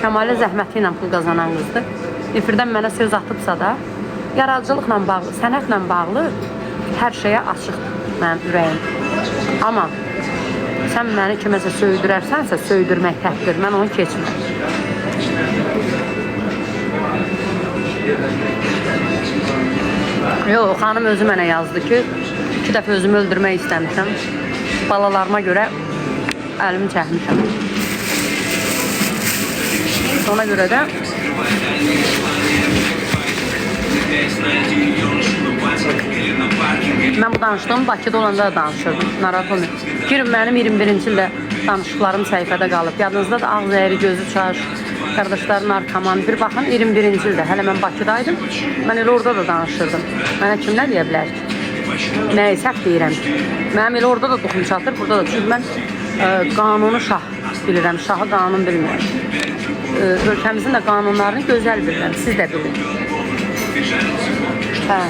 Kəmalə zəhməti ilə pul qazanan qızdır. Efirdən mənə söz atıbsa da, yaradıcılıqla bağlı, sənətlə bağlı hər şeyə açıqdır mənim ürəyim. Amma sən məni kiməsə söydürərsənsə, söydürmək təhqir, mən onu keçməm. Yox, xanım özü mənə yazdı ki, 2 dəfə özümü öldürmək istəmişəm. Balalarıma görə əlimi çəkmişəm. Ona görə də mən bu danışdığım Bakıda olanda da danışırdım. Narahat olmayın. Girin mənim 21-ci ildə danışıqlarım səhifədə qalıb. Yadınızda da ağzəyəri, gözü çaş, qardaşlar narkoman. Bir baxın 21-ci ildə. Hələ mən Bakıdaydım. Mən elə orada da danışırdım. Mənə kim nə deyə bilər ki? Nəyə səhv deyirəm ki? Mənim elə orada da duxum çatır, burada da. Çünki mən qanunu şah bilirəm, şahı qanun bilmirəm. Ölkəmizin də qanunlarını gözəl bilirəm, siz də bilin. Hə.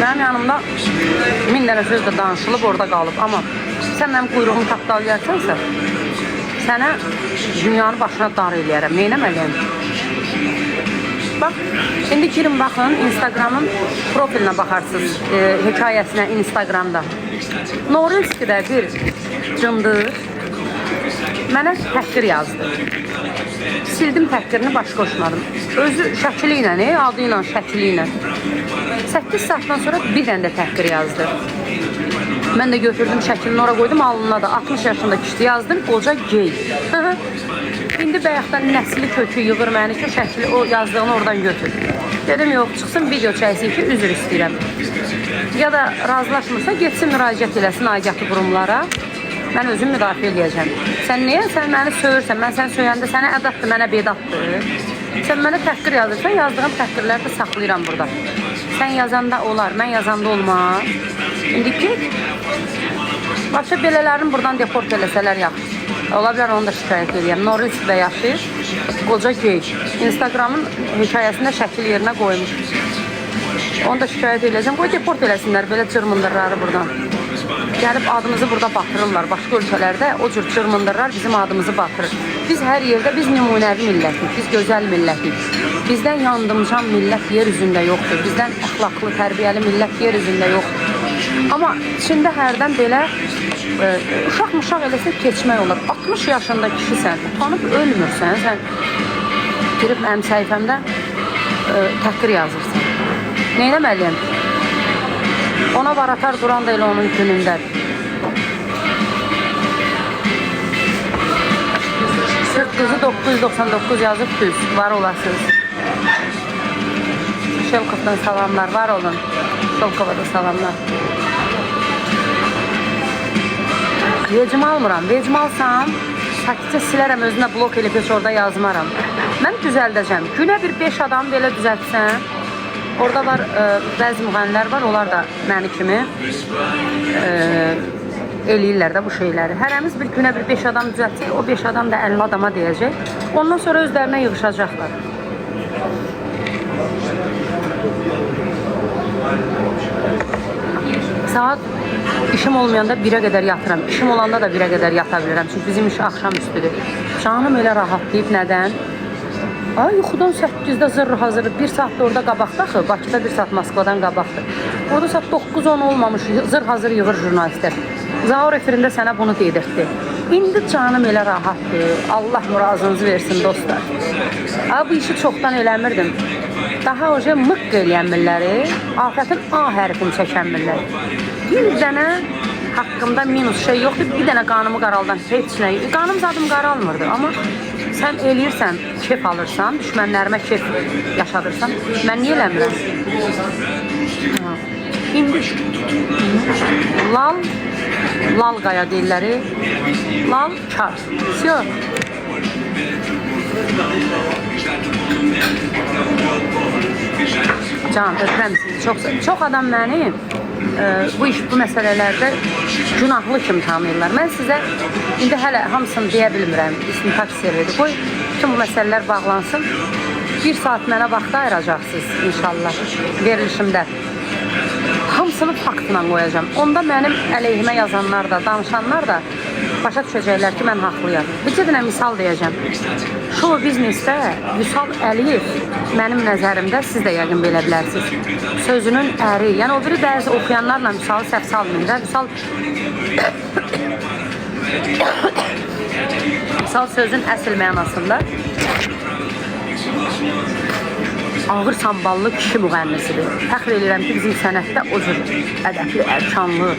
Mənim yanımda 1000 dənə söz də danışılıb, orada qalıb. Amma sən mənim quyruğumu tapdalayarsansa, sənə dünyanı başına dar eləyərəm. Neynəməliyəm? Bax, indi girin baxın, Instagramın profilinə baxarsınız, hekayəsinə Instagramda. Norilskidə bir cındır mənə təhqir yazdı. Sildim təhqirini, baş qoşmadım. Özü şəkili ilə, adı ilə, şəkili ilə. 8 saatdan sonra bir dənə də təhqir yazdı. Mən də götürdüm şəklini ora qoydum, alnına da 60 yaşında kişi yazdım, qoca gey. İndi bayaqdan nəsli kökü yığır məni ki, şəkli o yazdığını oradan götür. Dedim, yox, çıxsın video çəksin ki, üzr istəyirəm. Ya da razılaşmırsa, getsin müraciət eləsin aidiyyatı qurumlara. Mən özüm müdafiə eləyəcəm. Sən niyə? Sən məni söyürsən, mən səni söyəndə sənə ədaddır, mənə bedaddır. Sən mənə təhqir yazırsan, yazdığım təhqirləri də saxlayıram burada. Sən yazanda olar, mən yazanda olmaz. İndi ki, başqa belələrin buradan deport eləsələr yaxşı. Ola bilər, onu da şikayət edəyəm. Norilskdə yaşayır, qoca gey. Instagramın hekayəsində şəkil yerinə qoymuş. Onu da şikayət edəcəm. Qoy deport eləsinlər, belə cırmındırları buradan. Gəlib adımızı burada batırırlar. Başqa ölkələrdə o cür cırmındırlar bizim adımızı batırır. Biz hər yerdə biz nümunəvi millətik, biz gözəl millətik. Bizdən yandımcan millət yer üzündə yoxdur. Bizdən əxlaqlı, tərbiyəli millət yer üzündə yoxdur. Amma içində hərdən belə uşaq-muşaq eləsə keçmək olar. 60 yaşında kişisən, utanıb ölmürsən, sən girib mənim səhifəmdə təhqir yazırsan. Neynəməliyəm? Ona var atar duran da elə onun günündədir. Sırf qızı 999 yazıb düz, var olasınız. Şelkovdan salamlar, var olun. Şelkova da salamlar. Vecimi almıram, vecimi alsam, sakitcə silərəm, özünə blok elib heç orada yazmaram. Mən düzəldəcəm. Günə bir 5 adam belə düzəltsən, orada var, bəzi müğənilər var, onlar da məni kimi eləyirlər də bu şeyləri. Hərəmiz bir günə bir 5 adam düzəltsək, o 5 adam da 50 adama deyəcək. Ondan sonra özlərinə yığışacaqlar. Saat işim olmayanda 1-ə qədər yatıram. İşim olanda da 1-ə qədər yata bilirəm. Çünki bizim iş axşam üstüdür. Canım elə rahatlayıb, nədən? Ay, yuxudan 8-də zırr hazırdır. 1 saat da orada qabaqda axı. Bakıda 1 saat Moskvadan qabaqdır. Orada saat 9-10 olmamış, zırr hazır yığır jurnalistlər. Zaur efirində sənə bunu dedirdi. İndi canım elə rahatdır. Allah murazınızı versin, dostlar. Ay, bu işi çoxdan eləmirdim. Daha oca mıqq eləyənmirləri, afətin A hərfini çəkənmirləri. Bir dənə haqqımda minus şey yoxdur. Bir dənə qanımı qaraldan heç nə. Qanım zadım qaralmırdı, amma sən eləyirsən, kef alırsan, düşmənlərimə kef yaşadırsan, mən niyə eləmirəm? İndi lal qaya deyirləri, lal kar. Sio. Can, öpürəm sizi. Çox adam məni bu məsələlərdə günahlı kimi tanıyırlar. Mən sizə indi hələ hamısını deyə bilmirəm. İstintak sirridir. Qoy bütün bu məsələlər bağlansın. 1 saat mənə vaxt ayıracaqsınız inşallah verilişimdə. hamısını faktla qoyacağam. Onda mənim əleyhimə yazanlar da, danışanlar da başa düşəcəklər ki, mən haqlıyam. Bir dənə misal deyəcəm. Show biznesdə Vüsal Əliyev mənim nəzərimdə, siz də yəqin belə bilərsiniz, sözünün əri. Yəni o biri bəzi oxuyanlarla Vüsalı səhv salmayın. Vüsal sözün əsl mənasında ağır samballı kişi müğənnisidir. Fəxr edirəm ki, bizim sənətdə o cür ədəbli, ərkanlı,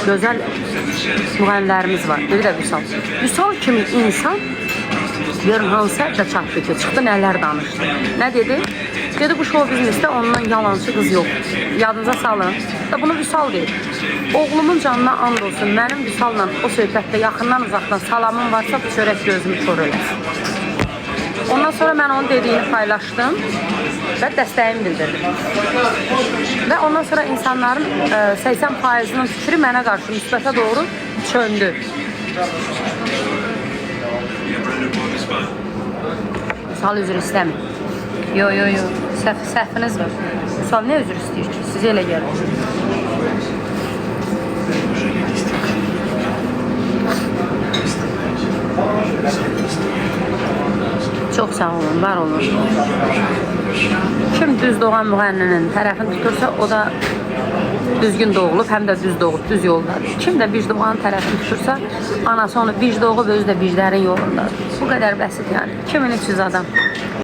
gözəl müğənnilərimiz var. Biri də Vüsal. Vüsal kimi insan görün hansı həddə çatdı ki, çıxdı nələr danışdı. Nə dedi? Dedi bu show biznesdə ondan yalancı qız yox. Yadınıza salın. Da bunu Vüsal deyir. Oğlumun canına and olsun. Mənim Vüsalla o söhbətdə yaxından uzaqdan salamım varsa bu çörək gözümü kör eləsin. Ondan sonra mən onun dediyini paylaşdım və dəstəyimi bildirdim. Və ondan sonra insanların 80%'nin fikri mənə qarşı müsbətə doğru çöndü. Vüsal üzr istəmir. Yo. Səhviniz var. Vüsal nə üzr istəyir ki? Sizə elə gəlir. Çox sağ olun, var olun. Kim düz doğan müğənninin tərəfini tutursa, o da düzgün doğulub, həm də düz doğub, düz yoldadır. Kim də bir doğan tərəfini tutursa, anası onu bir doğub, özü də birlərin yolundadır. Bu qədər bəsit yəni. 2300 adam.